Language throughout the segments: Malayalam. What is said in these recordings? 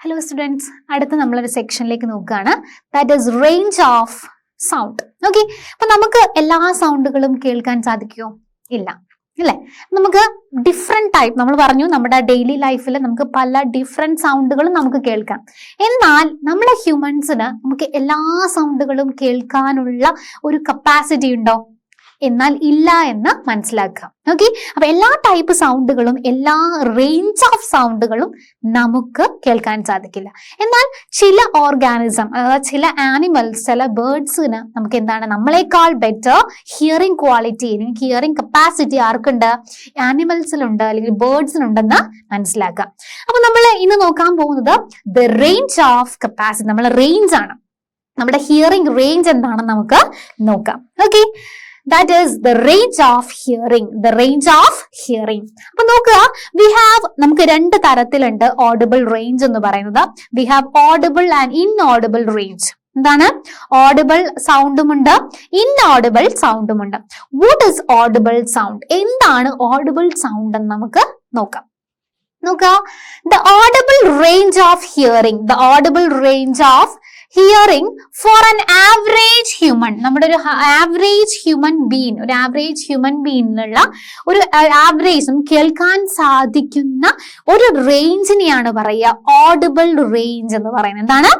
ഹലോ സ്റ്റുഡൻസ്, അടുത്ത നമ്മളൊരു സെക്ഷനിലേക്ക് നോക്കുകയാണ്. That is range of sound. Okay, അപ്പൊ നമുക്ക് എല്ലാ സൗണ്ടുകളും കേൾക്കാൻ സാധിക്കുമോ? ഇല്ല, അല്ലേ? നമുക്ക് ഡിഫറെന്റ് ടൈപ്പ്, നമ്മൾ പറഞ്ഞു നമ്മുടെ ഡെയിലി ലൈഫിൽ നമുക്ക് പല ഡിഫറെന്റ് സൗണ്ടുകളും നമുക്ക് കേൾക്കാം. എന്നാൽ നമ്മളെ ഹ്യൂമൻസിന് നമുക്ക് എല്ലാ സൗണ്ടുകളും കേൾക്കാനുള്ള ഒരു കപ്പാസിറ്റി ഉണ്ടോ? എന്നാൽ ഇല്ല എന്ന് മനസ്സിലാക്കാം. ഓക്കെ, അപ്പൊ എല്ലാ ടൈപ്പ് സൗണ്ടുകളും, എല്ലാ റേഞ്ച് ഓഫ് സൗണ്ടുകളും നമുക്ക് കേൾക്കാൻ സാധിക്കില്ല. എന്നാൽ ചില ഓർഗാനിസം, അതായത് ചില ആനിമൽസ്, ചില ബേർഡ്സിന് നമുക്ക് എന്താണ്, നമ്മളെക്കാൾ ബെറ്റർ ഹിയറിംഗ് ക്വാളിറ്റി, അല്ലെങ്കിൽ ഹിയറിംഗ് കപ്പാസിറ്റി ആർക്കുണ്ട്? ആനിമൽസിലുണ്ട്, അല്ലെങ്കിൽ ബേർഡ്സിനുണ്ടെന്ന് മനസ്സിലാക്കാം. അപ്പൊ നമ്മൾ ഇന്ന് നോക്കാൻ പോകുന്നത് ദ റേഞ്ച് ഓഫ് കപ്പാസിറ്റി. നമ്മളെ റേഞ്ച് ആണ്, നമ്മുടെ ഹിയറിംഗ് റേഞ്ച് എന്താണെന്ന് നമുക്ക് നോക്കാം. Okay, that is the range of hearing. The range of hearing. അപ്പൊ നോക്കുക, we have, നമുക്ക് രണ്ട് തരത്തിലുണ്ട് audible range എന്ന് പറയുന്നത്. We have audible and inaudible range. എന്താണ്? audible സൗണ്ടുമുണ്ട്, inaudible സൗണ്ടുമുണ്ട്. What is audible sound? എന്താണ് audible sound എന്ന് നമുക്ക് നോക്കാം. നോക്കുക, the audible range of hearing, the audible range of hearing for an average human, നമ്മുടെ ഒരു ആവറേജ് ഹ്യൂമൻ ബീങ്, ഒരു ആവറേജ് ഹ്യൂമൻ ബീങ്ങിനുള്ള ഒരു ആവറേജ് കേൾക്കാൻ സാധിക്കുന്ന ഒരു റേഞ്ചിനെയാണ് പറയുക ഓഡിബിൾ റേഞ്ച് എന്ന് പറയുന്നത്. എന്താണ്?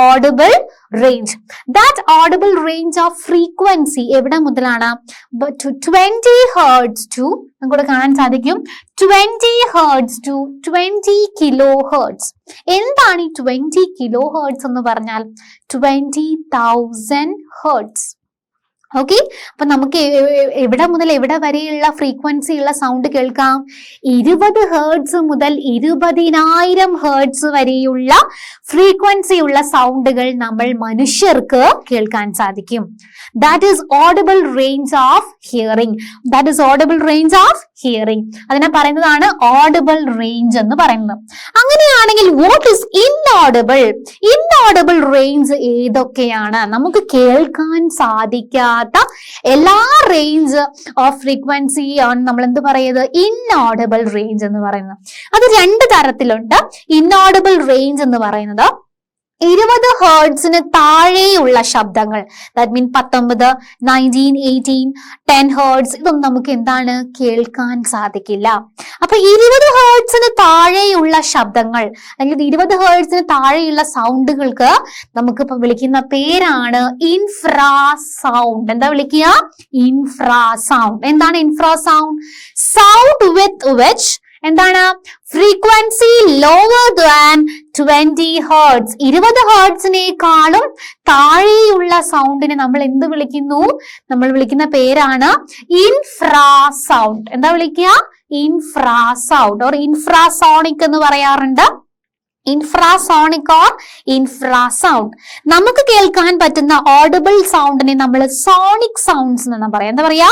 Audible range. That audible range of frequency എവിടെ മുതലാണ്? 20 ഹെർട്സ് ടു, നമുക്കിവിടെ കാണാൻ സാധിക്കും, 20 ഹെർട്സ് ടു 20 കിലോ ഹെർട്സ്. എന്താണ് ഈ 20 കിലോ ഹെർട്സ് എന്ന് പറഞ്ഞാൽ? 20,000 ഹെർട്സ്. ഓക്കെ, അപ്പൊ നമുക്ക് എവിടെ മുതൽ എവിടെ വരെയുള്ള ഫ്രീക്വൻസി ഉള്ള സൗണ്ട് കേൾക്കാം? 20 ഹെർട്സ് മുതൽ 20,000 ഹെർട്സ് വരെയുള്ള ഫ്രീക്വൻസി ഉള്ള സൗണ്ടുകൾ നമ്മൾ മനുഷ്യർക്ക് കേൾക്കാൻ സാധിക്കും. That is audible range of hearing. That is audible range of hearing. അതിനെ പറയുന്നതാണ് ഓഡിബിൾ റേഞ്ച് എന്ന് പറയുന്നത്. അങ്ങനെയാണെങ്കിൽ വാട്ട് ഈസ് ഇൻഓഡിബിൾ? ഇൻഓഡിബിൾ റേഞ്ച് ഏതൊക്കെയാണ്? നമുക്ക് കേൾക്കാൻ സാധിക്കാത്ത എല്ലാ റേഞ്ച് ഓഫ് ഫ്രീക്വൻസി ആണ് നമ്മൾ എന്ത് പറയുന്നത്? ഇൻഓഡിബിൾ റേഞ്ച് എന്ന് പറയുന്നത്. അത് രണ്ട് തരത്തിലുണ്ട്. ഇൻഓഡിബിൾ റേഞ്ച് എന്ന് പറയുന്നത് 20 ഹെർട്സിന് താഴെയുള്ള ശബ്ദങ്ങൾ, ദാറ്റ് മീൻ 19, 19, 18, 10 ഹെർട്സ്, ഇതൊന്നും നമുക്ക് എന്താണ്, കേൾക്കാൻ സാധിക്കില്ല. അപ്പൊ 20 ഹെർട്സിന് താഴെയുള്ള ശബ്ദങ്ങൾ, അല്ലെങ്കിൽ 20 ഹെർട്സിന് താഴെയുള്ള സൗണ്ടുകൾക്ക് നമുക്ക് ഇപ്പൊ വിളിക്കുന്ന പേരാണ് ഇൻഫ്രാസൗണ്ട്. എന്താ വിളിക്കുക? ഇൻഫ്രാസൗണ്ട്. എന്താണ് ഇൻഫ്രാസൗണ്ട്? സൗണ്ട് വിത്ത് വിച്ച് എന്താണ്? Frequency lower than 20 hertz. 20 ഹെർട്സിനേക്കാളും താഴെയുള്ള സൗണ്ടിനെ നമ്മൾ എന്ത് വിളിക്കുന്നു? നമ്മൾ വിളിക്കുന്ന പേരാണ് ഇൻഫ്രാസൗണ്ട്. എന്താ വിളിക്കുക? ഇൻഫ്രാസൗണ്ട് ഓർ ഇൻഫ്രാസോണിക് എന്ന് പറയാറുണ്ട്. Infrasonic or infrasound. നമുക്ക് കേൾക്കാൻ പറ്റുന്ന ഓഡിബിൾ സൗണ്ടിനെ നമ്മൾ സോണിക് സൗണ്ട്സ് എന്നാണ് പറയാം. എന്താ പറയാ?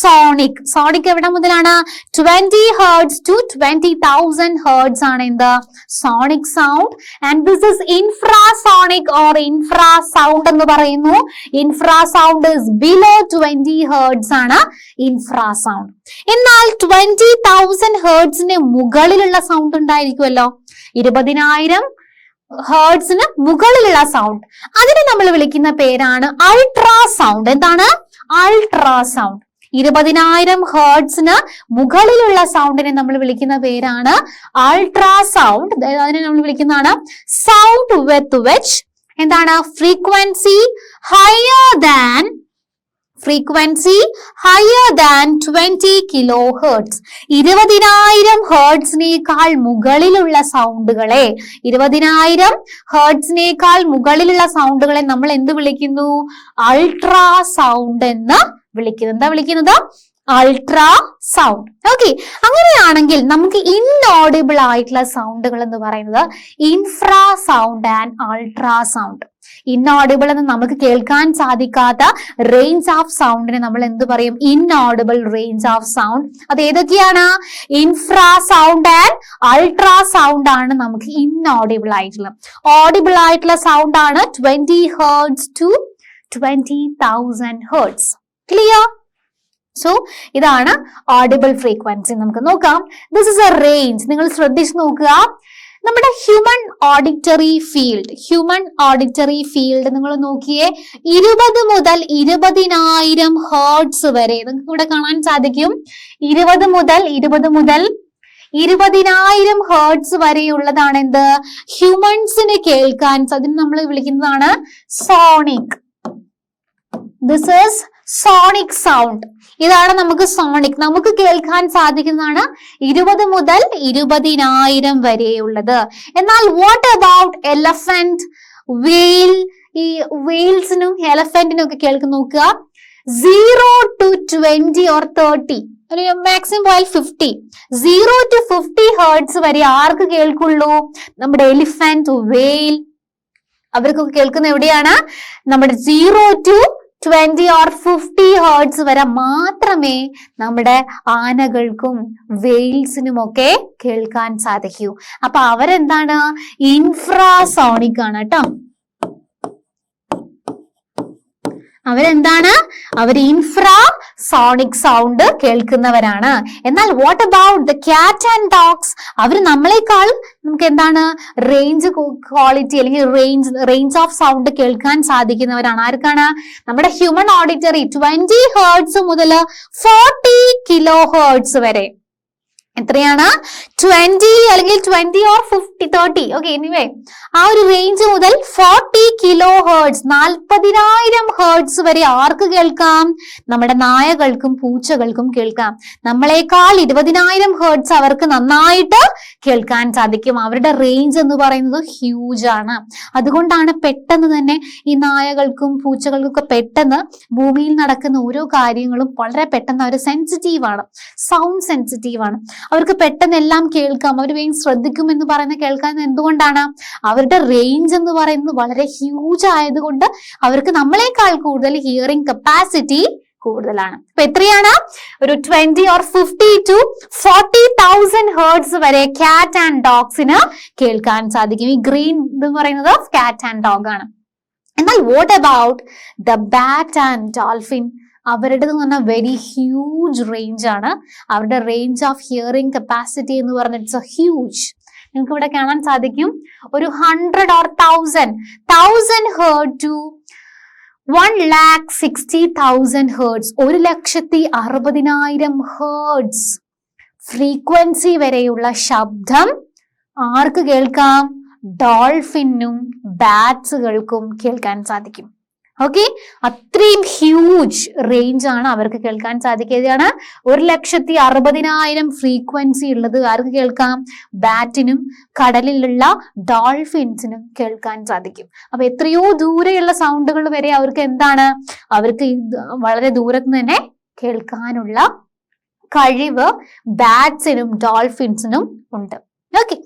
സോണിക്. സോണിക് എവിടെ മുതലാണ്? 20 ഹെർട്സ് ടു 20,000 ഹെർട്സ് ആണ് എന്ത്? Sonic sound. And this is infrasonic or infrasound എന്ന് പറയുന്നു. ഇൻഫ്രാസൗണ്ട് ഇസ് ബിലോ 20 ഹെർട്സ് ആണ് ഇൻഫ്രാസൗണ്ട്. എന്നാൽ 20,000 ഹെർട്സിന് മുകളിലുള്ള സൗണ്ട് ഉണ്ടായിരിക്കുമല്ലോ, 20,000 ഹെർട്സിന് മുകളിലുള്ള സൗണ്ട്, അതിനെ നമ്മൾ വിളിക്കുന്ന പേരാണ് അൾട്രാസൗണ്ട്. എന്താണ്? അൾട്രാസൗണ്ട്. 20,000 ഹെർട്സിന് മുകളിലുള്ള സൗണ്ടിനെ നമ്മൾ വിളിക്കുന്ന പേരാണ് അൾട്രാസൗണ്ട്. അതിനെ നമ്മൾ വിളിക്കുന്നതാണ് സൗണ്ട് വിത്ത് വിച്ച് എന്താണ്? Frequency higher than 20 kilo hertz. 20,000 ഹെർട്സിനേക്കാൾ മുകളിലുള്ള സൗണ്ടുകളെ, 20,000 ഹെർട്സിനേക്കാൾ മുകളിലുള്ള സൗണ്ടുകളെ നമ്മൾ എന്ത് വിളിക്കുന്നു? അൾട്രാ സൗണ്ട് എന്ന് വിളിക്കുന്നു. എന്താ വിളിക്കുന്നത്? Ultra sound. ഓക്കെ, അങ്ങനെയാണെങ്കിൽ നമുക്ക് ഇൻഓഡിബിൾ ആയിട്ടുള്ള സൗണ്ടുകൾ എന്ന് പറയുന്നത് infrasound and ultrasound. Inaudible എന്ന് നമുക്ക് കേൾക്കാൻ സാധിക്കാത്ത റേഞ്ച് ഓഫ് സൗണ്ടിനെ നമ്മൾ എന്ത് പറയും? Inaudible range of sound. അത് ഏതൊക്കെയാണ്? Infrasound and ultrasound ആണ് നമുക്ക് ഇൻഓഡിബിൾ ആയിട്ടുള്ള. ഓഡിബിൾ ആയിട്ടുള്ള സൗണ്ട് ആണ് 20 hertz to 20,000 hertz. Clear? So ഇതാണ് ഓഡിബിൾ ഫ്രീക്വൻസി. നമുക്ക് നോക്കാം. This is a range. നിങ്ങൾ ശ്രദ്ധിച്ചു നോക്കുക. നമ്മുടെ ഹ്യൂമൻ ഓഡിറ്ററി ഫീൽഡ് നിങ്ങൾ നോക്കിയേ, 20 മുതൽ 20,000 ഹേർട്സ് വരെ നിങ്ങൾക്ക് ഇവിടെ കാണാൻ സാധിക്കും. 20 മുതൽ 20,000 ഹേർട്സ് വരെയുള്ളതാണ് എന്ത്, ഹ്യൂമൻസിന് കേൾക്കാൻ. അതിന് നമ്മൾ വിളിക്കുന്നതാണ് sonic. This is sonic sound. ഇതാണ് നമുക്ക് കേൾക്കാൻ സാധിക്കുന്നതാണ് 20 മുതൽ 20,000 വരെയുള്ളത്. എന്നാൽ വാട്ട് അബൌട്ട് എലഫന്റ്, വെയിൽ? ഈ വെയിൽസിനും എലഫന്റിനും ഒക്കെ കേൾക്കുന്ന നോക്കുക, 0 to 20 or 30, ഒരു മാക്സിമം പോയാൽ 50, 0 to 50 ഹേർട്സ് വരെ ആർക്ക് കേൾക്കുള്ളൂ? നമ്മുടെ എലിഫന്റ്, വെയിൽ, അവർക്കൊക്കെ കേൾക്കുന്ന എവിടെയാണ്? നമ്മുടെ 0 to 20 or 50 ഹേർട്സ് വരെ മാത്രമേ നമ്മുടെ ആനകൾക്കും വെയിൽസിനും ഒക്കെ കേൾക്കാൻ സാധിക്കൂ. അപ്പൊ അവരെന്താണ്? ഇൻഫ്രാസോണിക് ആണ് കേട്ടോ. അവരെന്താണ്? അവർ ഇൻഫ്രാസോണിക് സൗണ്ട് കേൾക്കുന്നവരാണ്. എന്നാൽ what about the cat and dogs? അവർ നമ്മളെക്കാൾ നമുക്ക് എന്താണ് റേഞ്ച് ക്വാളിറ്റി അല്ലെങ്കിൽ റേഞ്ച് ഓഫ് സൗണ്ട് കേൾക്കാൻ സാധിക്കുന്നവരാണ്. ആർക്കാണ്? നമ്മുടെ ഹ്യൂമൻ ഓഡിറ്ററി 20 ഹേർട്സ് മുതൽ 40 കിലോ ഹേർട്സ് വരെ. എത്രയാണ്? 20 അല്ലെങ്കിൽ 20 or 50, 30, ഓക്കെ, എനിവേ ആ ഒരു റേഞ്ച് മുതൽ 40 കിലോ ഹേർട്സ്, 40,000 ഹേർട്സ് വരെ ആർക്ക് കേൾക്കാം? നമ്മുടെ നായകൾക്കും പൂച്ചകൾക്കും കേൾക്കാം. നമ്മളെക്കാൾ 20,000 ഹേർട്സ് അവർക്ക് നന്നായിട്ട് കേൾക്കാൻ സാധിക്കും. അവരുടെ റേഞ്ച് എന്ന് പറയുന്നത് ഹ്യൂജ് ആണ്. അതുകൊണ്ടാണ് പെട്ടെന്ന് തന്നെ ഈ നായകൾക്കും പൂച്ചകൾക്കും ഒക്കെ പെട്ടെന്ന് ഭൂമിയിൽ നടക്കുന്ന ഓരോ കാര്യങ്ങളും വളരെ പെട്ടെന്ന് അവർ സെൻസിറ്റീവാണ്, സൗണ്ട് സെൻസിറ്റീവാണ്. അവർക്ക് പെട്ടെന്ന് എല്ലാം കേൾക്കാം, അവർ വേഗം ശ്രദ്ധിക്കും എന്ന് പറയുന്നത് കേൾക്കാൻ. എന്തുകൊണ്ടാണ്? അവരുടെ റേഞ്ച് എന്ന് പറയുന്നത് വളരെ ഹ്യൂജ് ആയതുകൊണ്ട് അവർക്ക് നമ്മളെക്കാൾ കൂടുതൽ ഹിയറിംഗ് കപ്പാസിറ്റി കൂടുതലാണ്. അപ്പൊ എത്രയാണ്? ഒരു 20 or 50 to 40,000 ഹേർട്സ് വരെ കാറ്റ് ആൻഡ് ഡോഗ്സിന് കേൾക്കാൻ സാധിക്കും. ഈ ഗ്രീൻ എന്ന് പറയുന്നത് കാറ്റ് ആൻഡ് ഡോഗ് ആണ്. എന്നാൽ what about the bat and dolphin? അവരുടെ എന്ന് പറഞ്ഞാൽ വെരി ഹ്യൂജ് റേഞ്ച് ആണ്. അവരുടെ റേഞ്ച് ഓഫ് ഹിയറിംഗ് കപ്പാസിറ്റി എന്ന് പറഞ്ഞാൽ ഇറ്റ്സ് എ ഹ്യൂജ്. നിങ്ങൾക്ക് ഇവിടെ കാണാൻ സാധിക്കും ഒരു 100 or 1000 hertz to 1,60,000 hertz, 1,60,000 hertz frequency വരെയുള്ള ശബ്ദം ആർക്ക് കേൾക്കാം? ഡോൾഫിനും ബാറ്റ്സുകൾക്കും കേൾക്കാൻ സാധിക്കും. ഓക്കെ, അത്രയും ഹ്യൂജ് റേഞ്ച് ആണ് അവർക്ക് കേൾക്കാൻ സാധിക്കുകയാണ്. 1,60,000 ഫ്രീക്വൻസി ഉള്ളത് ആർക്ക് കേൾക്കാം? ബാറ്റിനും കടലിലുള്ള ഡോൾഫിൻസിനും കേൾക്കാൻ സാധിക്കും. അപ്പൊ എത്രയോ ദൂരെയുള്ള സൗണ്ടുകൾ വരെ അവർക്ക് എന്താണ്? അവർക്ക് വളരെ ദൂരത്ത് തന്നെ കേൾക്കാനുള്ള കഴിവ് ബാറ്റ്സിനും ഡോൾഫിൻസിനും ഉണ്ട്. ഓക്കെ,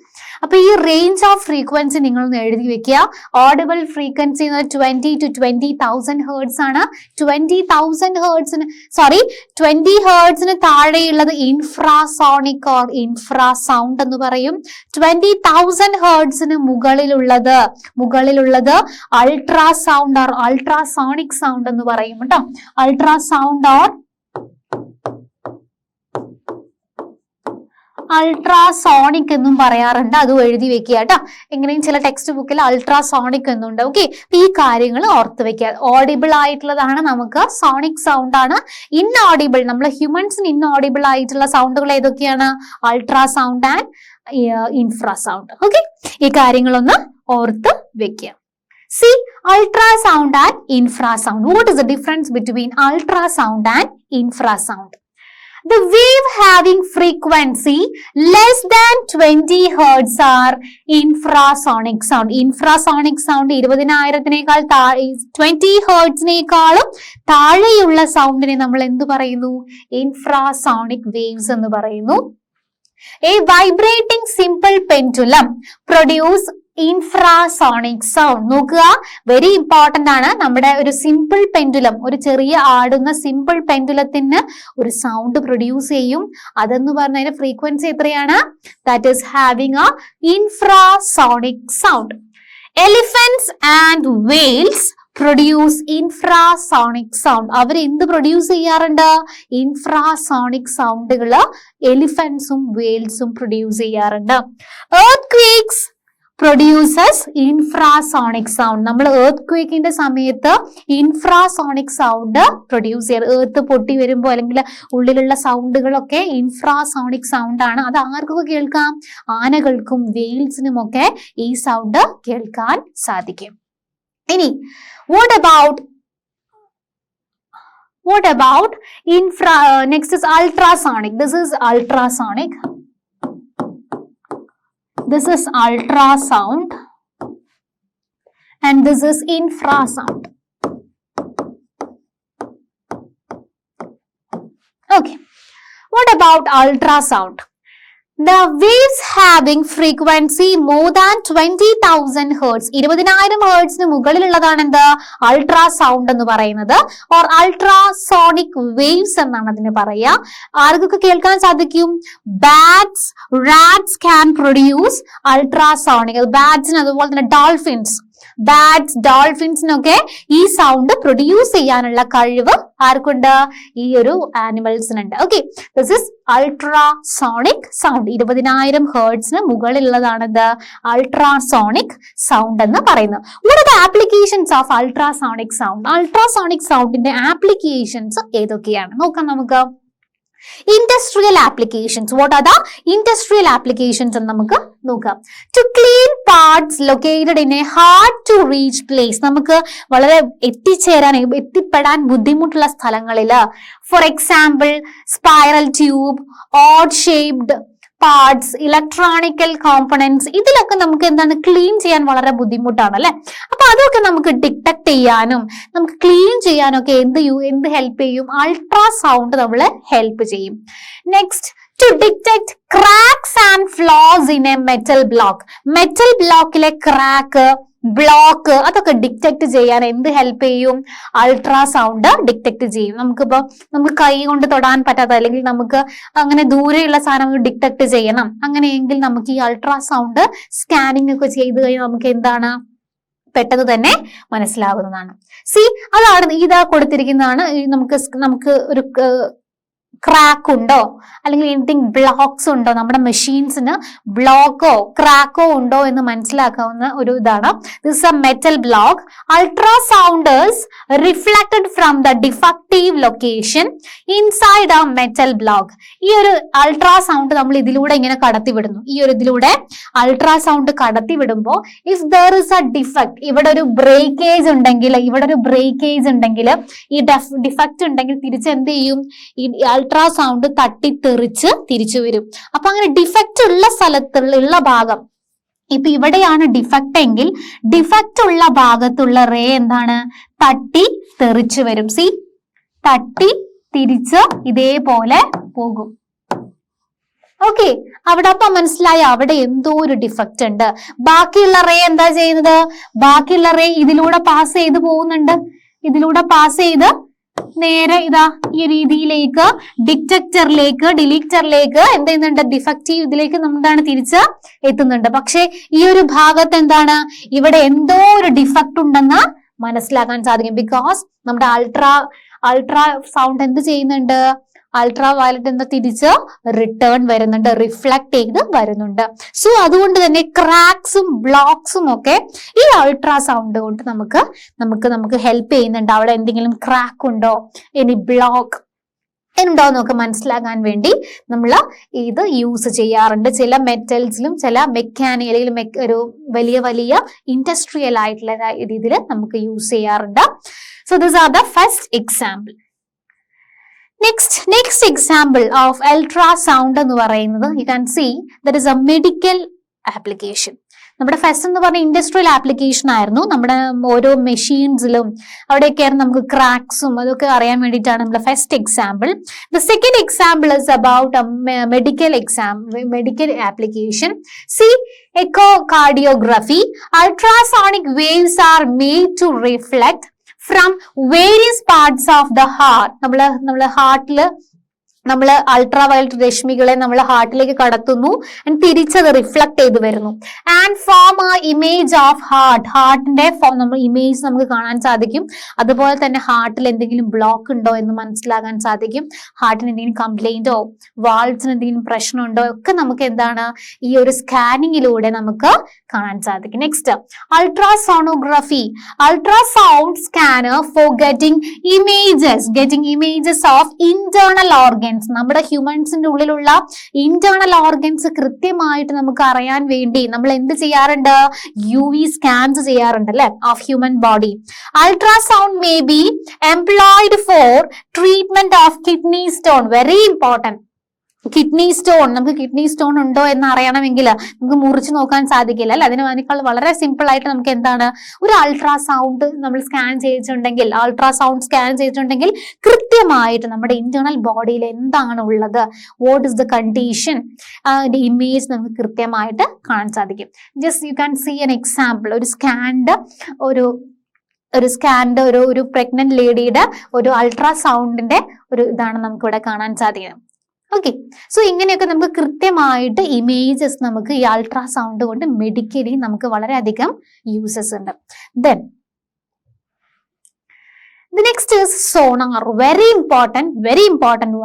അപ്പൊ ഈ റേഞ്ച് ഓഫ് ഫ്രീക്വൻസി നിങ്ങളൊന്ന് എഴുതി വെക്കുക. ഓഡിബിൾ ഫ്രീക്വൻസി 20 to 20,000 ഹേർട്സ് ആണ്. 20 ഹേർട്സിന് താഴെയുള്ളത് ഇൻഫ്രാസോണിക് ഓർ ഇൻഫ്രാസൗണ്ട് എന്ന് പറയും. 20,000 ഹേർട്സിന് മുകളിലുള്ളത് അൾട്രാസൗണ്ട് ഓർ അൾട്രാസോണിക് സൗണ്ട് എന്ന് പറയും കേട്ടോ. അൾട്രാസൗണ്ട് ഓർ അൾട്രാസോണിക് എന്നും പറയാറുണ്ട്. അതും എഴുതി വെക്കുക കേട്ടോ. എങ്ങനെയും ചില ടെക്സ്റ്റ് ബുക്കിൽ അൾട്രാസോണിക് എന്നുണ്ട്. ഓക്കെ, ഈ കാര്യങ്ങൾ ഓർത്ത് വെക്കുക. ഓഡിബിൾ ആയിട്ടുള്ളതാണ് നമുക്ക് സോണിക് സൗണ്ട് ആണ്. ഇൻഓഡിബിൾ, നമ്മൾ ഹ്യൂമൻസിന് ഇൻഓഡിബിൾ ആയിട്ടുള്ള സൗണ്ടുകൾ ഏതൊക്കെയാണ്? Ultrasound and ഇൻഫ്രാസൗണ്ട്. ഓക്കെ, ഈ കാര്യങ്ങളൊന്ന് ഓർത്ത് വെക്കുക. See, ultrasound and infrasound. What is the difference between ultrasound and infrasound? The wave having frequency less than 20 hertz are infrasonic sound. Infrasonic sound 20,000-നേക്കാൾ 20 ഹെർട്സിനേക്കാളും താഴെയുള്ള സൗണ്ടിനെ നമ്മൾ എന്ത് പറയുന്നു? ഇൻഫ്രാസോണിക് വേവ്സ് എന്ന് പറയുന്നു. A vibrating simple pendulum produce infrasonic sound. നോക്കുക, വെരി ഇമ്പോർട്ടന്റ് ആണ്. നമ്മുടെ ഒരു സിമ്പിൾ പെൻഡുലം, ഒരു ചെറിയ ആടുന്ന സിമ്പിൾ പെൻഡുലത്തിന് ഒരു സൗണ്ട് പ്രൊഡ്യൂസ് ചെയ്യും. അതെന്ന് പറഞ്ഞതിന്റെ ഫ്രീക്വൻസി എത്രയാണ്? That is having a infrasonic sound. Elephants and whales produce infrasonic sound. അവർ എന്ത് പ്രൊഡ്യൂസ് ചെയ്യാറുണ്ട്? ഇൻഫ്രാസോണിക് സൗണ്ടുകള് എലിഫന്റ്സും വെയിൽസും പ്രൊഡ്യൂസ് ചെയ്യാറുണ്ട്. Earth produces infrasonic sound. നമ്മൾ എർത്ത് ക്വേക്കിന്റെ സമയത്ത് ഇൻഫ്രാസോണിക് സൗണ്ട് പ്രൊഡ്യൂസ് ചെയ്യാറ്. എർത്ത് പൊട്ടി വരുമ്പോൾ അല്ലെങ്കിൽ ഉള്ളിലുള്ള സൗണ്ടുകളൊക്കെ ഇൻഫ്രാസോണിക് സൗണ്ട് ആണ്. അത് ആർക്കൊക്കെ കേൾക്കാം? ആനകൾക്കും വെയിൽസിനും ഒക്കെ ഈ സൗണ്ട് കേൾക്കാൻ സാധിക്കും. ഇനി what about next is ultrasonic. This is ultrasonic. This is ultrasound and this is infrasound. Okay, what about ultrasound? The waves having frequency more than 20,000 hertz. 20,000 hertz മുകളിലുള്ളതാണ് എന്ത്? അൾട്രാസൗണ്ട് എന്ന് പറയുന്നത്. ഓർ അൾട്രാസോണിക് വേവ്സ് എന്നാണ് അതിന് പറയുക. ആർക്കൊക്കെ കേൾക്കാൻ സാധിക്കും? Bats, rats can produce ultrasonic. ബാറ്റ്സിന് അതുപോലെ തന്നെ ഡോൾഫിൻസ്, ഡോൾഫിൻസിനൊക്കെ ഈ സൗണ്ട് പ്രൊഡ്യൂസ് ചെയ്യാനുള്ള കഴിവ് ആർക്കുണ്ട്? ഈ ഒരു ആനിമൽസിനുണ്ട്. Okay, this is ultrasonic sound. 20,000 ഹേർട്സിന് മുകളിലുള്ളതാണ് ഇത് അൾട്രാസോണിക് സൗണ്ട് എന്ന് പറയുന്നത്. what are the applications of ultrasonic sound? അൾട്രാസോണിക് സൗണ്ടിന്റെ ആപ്ലിക്കേഷൻസ് ഏതൊക്കെയാണ് നോക്കാം നമുക്ക്. Industrial applications. What are the industrial applications എന്ന് നമുക്ക് നോക്കാം. To clean parts located in a hard to reach place. നമുക്ക് വളരെ എത്തിപ്പെടാൻ ബുദ്ധിമുട്ടുള്ള സ്ഥലങ്ങളിൽ, for example spiral tube, odd shaped parts, electronical components, ഇതിലൊക്കെ നമുക്ക് എന്താണ് ക്ലീൻ ചെയ്യാൻ വളരെ ബുദ്ധിമുട്ടാണ് അല്ലെ. അപ്പൊ അതൊക്കെ നമുക്ക് ഡിറ്റക്ട് ചെയ്യാനും നമുക്ക് ക്ലീൻ ചെയ്യാനും ഒക്കെ എന്ത് ഹെൽപ്പ് ചെയ്യും? അൾട്രാസൗണ്ട് നമ്മളെ ഹെൽപ്പ് ചെയ്യും. Next, to detect cracks and flaws in a metal block. Metal ബ്ലോക്കിലെ ക്രാക്ക്, ബ്ലോക്ക് അതൊക്കെ ഡിറ്റക്ട് ചെയ്യാൻ എന്ത് ഹെൽപ്പ് ചെയ്യും? അൾട്രാസൗണ്ട് ഡിറ്റക്ട് ചെയ്യും. നമുക്ക് കൈ കൊണ്ട് തൊടാൻ പറ്റാത്ത അല്ലെങ്കിൽ നമുക്ക് അങ്ങനെ ദൂരെയുള്ള സാധനം ഡിറ്റക്ട് ചെയ്യണം, അങ്ങനെയെങ്കിൽ നമുക്ക് ഈ അൾട്രാസൗണ്ട് സ്കാനിങ് ഒക്കെ ചെയ്ത് കഴിഞ്ഞാൽ നമുക്ക് എന്താണ് പെട്ടെന്ന് തന്നെ മനസ്സിലാവുന്നതാണ്. അതാണ് ഇതാ കൊടുത്തിരിക്കുന്നതാണ്. നമുക്ക് ഒരു ക്രാക്ക് ഉണ്ടോ അല്ലെങ്കിൽ എനിത്തിങ് ബ്ലോക്സ് ഉണ്ടോ, നമ്മുടെ മെഷീൻസിന് ബ്ലോക്കോ ക്രാക്കോ ഉണ്ടോ എന്ന് മനസ്സിലാക്കാവുന്ന ഒരു ഇതാണ്. This is a metal block. Ultrasounds reflected from the defective location inside a metal block. ഈ ഒരു അൾട്രാസൗണ്ട് നമ്മൾ ഇതിലൂടെ ഇങ്ങനെ കടത്തിവിടുന്നു. ഈ ഒരു ഇതിലൂടെ അൾട്രാസൗണ്ട് കടത്തിവിടുമ്പോൾ if there is a defect, ഇവിടെ ഒരു ബ്രേക്കേജ് ഉണ്ടെങ്കിൽ ഈ ഡിഫക്റ്റ് ഉണ്ടെങ്കിൽ തിരിച്ചെന്ത് ചെയ്യും? ഈ അൾട്രാസൗണ്ട് തട്ടിത്തെറിച്ച് തിരിച്ചു വരും. അപ്പൊ അങ്ങനെ ഡിഫക്റ്റ് ഉള്ള സ്ഥലത്തുള്ള ഭാഗം, ഇപ്പൊ ഇവിടെയാണ് ഡിഫക്റ്റ് എങ്കിൽ ഡിഫക്റ്റ് ഉള്ള ഭാഗത്തുള്ള റേ എന്താണ്? തട്ടി തെറിച്ചു വരും. തട്ടി തിരിച്ച് ഇതേപോലെ പോകും. ഓക്കെ, അവിടെ അപ്പൊ മനസ്സിലായ അവിടെ എന്തോ ഒരു ഡിഫക്റ്റ് ഉണ്ട്. ബാക്കിയുള്ള റേ എന്താ ചെയ്യുന്നത്? ബാക്കിയുള്ള റേ ഇതിലൂടെ പാസ് ചെയ്ത് പോകുന്നുണ്ട്. ഇതിലൂടെ പാസ് ചെയ്ത് നേരെ ഇതാ ഈ രീതിയിലേക്ക് ഡിലീറ്ററിലേക്ക് എന്ത് ചെയ്യുന്നുണ്ട്? ഡിഫക്റ്റീവ് ഇതിലേക്ക് എന്താണ് തിരിച്ച് എത്തുന്നുണ്ട്. പക്ഷെ ഈ ഒരു ഭാഗത്ത് എന്താണ്? ഇവിടെ എന്തോ ഒരു ഡിഫക്റ്റ് ഉണ്ടെന്ന് മനസ്സിലാക്കാൻ സാധിക്കും. ബിക്കോസ് നമ്മുടെ അൾട്രാ സൗണ്ട് എന്ത് ചെയ്യുന്നുണ്ട്? അൾട്രാ വയലറ്റ് എന്താ തിരിച്ച് റിട്ടേൺ വരുന്നുണ്ട്, റിഫ്ലക്ട് ചെയ്ത് വരുന്നുണ്ട്. സോ അതുകൊണ്ട് തന്നെ ക്രാക്സും ബ്ലോക്സും ഒക്കെ ഈ അൾട്രാസൗണ്ട് കൊണ്ട് നമുക്ക് ഹെൽപ്പ് ചെയ്യുന്നുണ്ട്. അവിടെ എന്തെങ്കിലും ക്രാക്ക് ഉണ്ടോ, ഇനി ബ്ലോക്ക് ഉണ്ടോ എന്നൊക്കെ മനസ്സിലാക്കാൻ വേണ്ടി നമ്മൾ ഇത് യൂസ് ചെയ്യാറുണ്ട്. ചില മെറ്റൽസിലും ചില മെക്കാനിക്കലും ഒരു വലിയ ഇൻഡസ്ട്രിയൽ ആയിട്ടുള്ള രീതിയിൽ നമുക്ക് യൂസ് ചെയ്യാറുണ്ട്. So this are the first example. Next example of ultrasound എന്ന് പറയുന്നത് you can see that is a medical application. നമ്മുടെ ഫസ്റ്റ് എന്ന് പറഞ്ഞ ഇൻഡസ്ട്രിയൽ ആപ്ലിക്കേഷൻ ആയിരുന്നു. നമ്മുടെ ഓരോ മെഷീൻസിലും അവിടെയൊക്കെയായിരുന്നു നമുക്ക് ക്രാക്സും അതൊക്കെ അറിയാൻ വേണ്ടിയിട്ടാണ് നമ്മുടെ first example. The second example is about medical application. echocardiography. Ultrasonic waves are made to reflect from various parts of the heart. നമ്മളെ ഹാർട്ടില് നമ്മൾ അൾട്രാ വയലറ്റ് രശ്മികളെ നമ്മൾ ഹാർട്ടിലേക്ക് കടത്തുന്നു ആൻഡ് തിരിച്ചത് റിഫ്ലക്ട് ചെയ്ത് വരുന്നു ആൻഡ് ഫോം ആ ഇമേജ് ഓഫ് ഹാർട്ടിന്റെ നമ്മൾ ഇമേജ് നമുക്ക് കാണാൻ സാധിക്കും. അതുപോലെ തന്നെ ഹാർട്ടിൽ എന്തെങ്കിലും ബ്ലോക്ക് ഉണ്ടോ എന്ന് മനസ്സിലാക്കാൻ സാധിക്കും. ഹാർട്ടിന് എന്തെങ്കിലും കംപ്ലൈന്റോ വാൾസിന് എന്തെങ്കിലും പ്രശ്നമുണ്ടോ ഒക്കെ നമുക്ക് എന്താണ് ഈ ഒരു സ്കാനിങ്ങിലൂടെ നമുക്ക് കാണാൻ സാധിക്കും. Next ultrasonography, ultrasound scanner for getting images of internal organs. നമ്മുടെ ഹ്യൂമൻസിന്റെ ഉള്ളിലുള്ള ഇന്റേണൽ ഓർഗൻസ് കൃത്യമായിട്ട് നമുക്ക് അറിയാൻ വേണ്ടി നമ്മൾ എന്ത് ചെയ്യാറുണ്ട്? UV സ്കാൻസ് ചെയ്യാറുണ്ട് അല്ലെ of human body. Ultrasound may be employed four treatment of kidney stone. Very important. Kidney stone, നമുക്ക് കിഡ്നി സ്റ്റോൺ ഉണ്ടോ എന്ന് അറിയണമെങ്കിൽ നമുക്ക് മുറിച്ച് നോക്കാൻ സാധിക്കില്ല അല്ലെ. അതിനേക്കാൾ വളരെ സിമ്പിൾ ആയിട്ട് നമുക്ക് എന്താണ് ഒരു അൾട്രാസൗണ്ട് നമ്മൾ സ്കാൻ ചെയ്തിട്ടുണ്ടെങ്കിൽ കൃത്യമായിട്ട് നമ്മുടെ ഇന്റേണൽ ബോഡിയിൽ എന്താണ് ഉള്ളത്, what is the condition, image നമുക്ക് കൃത്യമായിട്ട് കാണാൻ സാധിക്കും. Just you can see an example. ഒരു സ്കാൻഡ് ഒരു പ്രഗ്നന്റ് ലേഡിയുടെ ഒരു അൾട്രാസൗണ്ടിന്റെ ഒരു ഇതാണ് നമുക്ക് ഇവിടെ കാണാൻ സാധിക്കുന്നത്. ഓക്കെ, സോ ഇങ്ങനെയൊക്കെ നമുക്ക് കൃത്യമായിട്ട് ഇമേജസ് നമുക്ക് ഈ അൾട്രാസൗണ്ട് കൊണ്ട് മെഡിക്കലി നമുക്ക് വളരെയധികം യൂസസ് ഉണ്ട്. Then the next is sonar. Very important